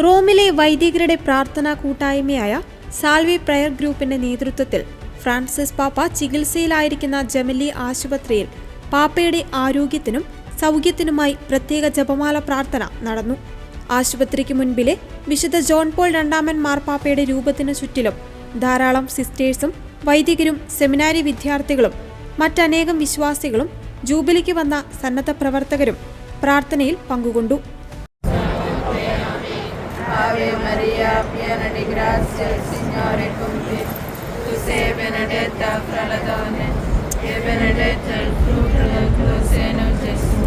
റോമിലെ വൈദികരുടെ പ്രാർത്ഥനാ കൂട്ടായ്മയായ സാൽവെ പ്രയർ ഗ്രൂപ്പിന്റെ നേതൃത്വത്തിൽ ഫ്രാൻസിസ് പാപ്പ ചികിത്സയിലായിരിക്കുന്ന ജെമലി ആശുപത്രിയിൽ പാപ്പയുടെ ആരോഗ്യത്തിനും സൗഖ്യത്തിനുമായി പ്രത്യേക ജപമാല പ്രാർത്ഥന നടന്നു. ആശുപത്രിക്ക് മുൻപിലെ വിശുദ്ധ ജോൺ പോൾ രണ്ടാമൻ മാർപ്പാപ്പയുടെ രൂപത്തിനു ചുറ്റിലും ധാരാളം സിസ്റ്റേഴ്സും വൈദികരും സെമിനാരി വിദ്യാർത്ഥികളും മറ്റനേകം വിശ്വാസികളും ജൂബിലിക്ക് വന്ന സന്നദ്ധ പ്രവർത്തകരും പ്രാർത്ഥനയിൽ പങ്കുകൊണ്ടു. Ave Maria, piena di grazia, il Signore è con te. Tu sei benedetta fra le donne, e benedetto il frutto del tuo seno, Gesù.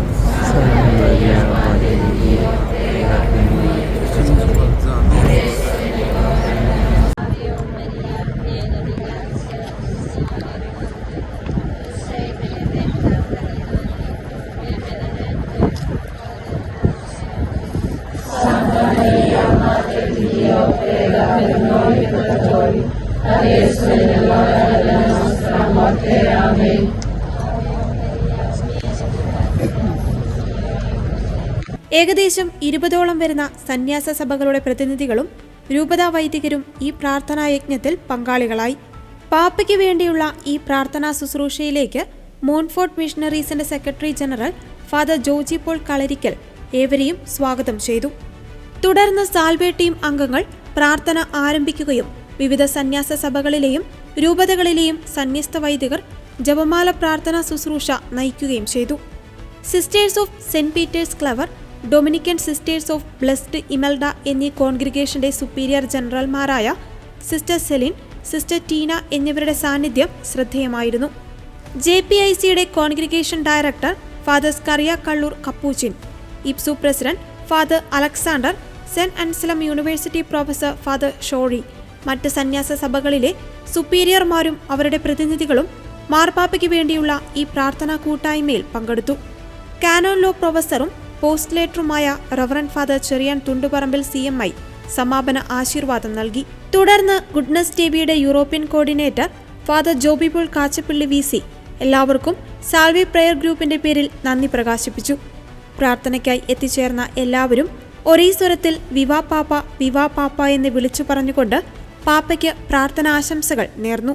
Santa Maria, Madre di Dio, prega per noi peccatori, adesso e nell'ora della nostra morte. Ave Maria, piena di grazia, il Signore è con te. Tu sei benedetta fra le donne, e benedetto il frutto del tuo seno. Santa Maria, Madre di Dio, prega per noi peccatori, adesso e nell'ora della nostra morte. Amen. ഏകദേശം 20ഓളം വരുന്ന സന്യാസ സഭകളുടെ പ്രതിനിധികളും രൂപതാ വൈദികരും ഈ പ്രാർത്ഥനാ യജ്ഞത്തിൽ പങ്കാളികളായി. പാപ്പയ്ക്ക് വേണ്ടിയുള്ള ഈ പ്രാർത്ഥനാ ശുശ്രൂഷയിലേക്ക് മോൺഫോർട്ട് മിഷണറീസിന്റെ secretary general father Joji Paul Kalarickal ഏവരെയും സ്വാഗതം ചെയ്തു. തുടർന്ന് സാൽവെ ടീം അംഗങ്ങൾ പ്രാർത്ഥന ആരംഭിക്കുകയും വിവിധ സന്യാസ സഭകളിലെയും രൂപതകളിലെയും സന്യസ്ത വൈദികർ ജപമാല പ്രാർത്ഥനാ ശുശ്രൂഷ നയിക്കുകയും ചെയ്തു. Sisters of saint Peter's Claver, Dominican sisters of blessed Imelda എന്നീ കോൺഗ്രിഗേഷന്റെ സുപ്പീരിയർ ജനറൽമാരായ സിസ്റ്റർ സെലിൻ, സിസ്റ്റർ ടീന എന്നിവരുടെ സാന്നിധ്യം ശ്രദ്ധേയമായിരുന്നു. JPICയുടെ congregation director father Scaria Kallur Capuchin, ഇപ്സു president father Alexander, saint Anselm university professor father Shori, മറ്റ് സന്യാസ സഭകളിലെ സുപ്പീരിയർമാരും അവരുടെ പ്രതിനിധികളും മാർപ്പാപ്പയ്ക്ക് വേണ്ടിയുള്ള ഈ പ്രാർത്ഥനാ കൂട്ടായ്മയിൽ പങ്കെടുത്തു. കാനോൻ ലോ പ്രൊഫസറും പോസ്റ്റ്ലേറ്ററുമായ reverend father Cherian Thundupparambil CMI സമാപന ആശീർവാദം നൽകി. തുടർന്ന് ഗുഡ്നസ് ടിവിയുടെ European coordinator father Joby Paul Kachappilly VC എല്ലാവർക്കും സാൽവെ പ്രയർ ഗ്രൂപ്പിന്റെ പേരിൽ നന്ദി പ്രകാശിപ്പിച്ചു. പ്രാർത്ഥനയ്ക്കായി എത്തിച്ചേർന്ന എല്ലാവരും ഒരേ സ്വരത്തിൽ വിവാ പാപ്പ എന്ന് വിളിച്ചു പറഞ്ഞുകൊണ്ട് പാപ്പയ്ക്ക് പ്രാർത്ഥനാശംസകൾ നേർന്നു.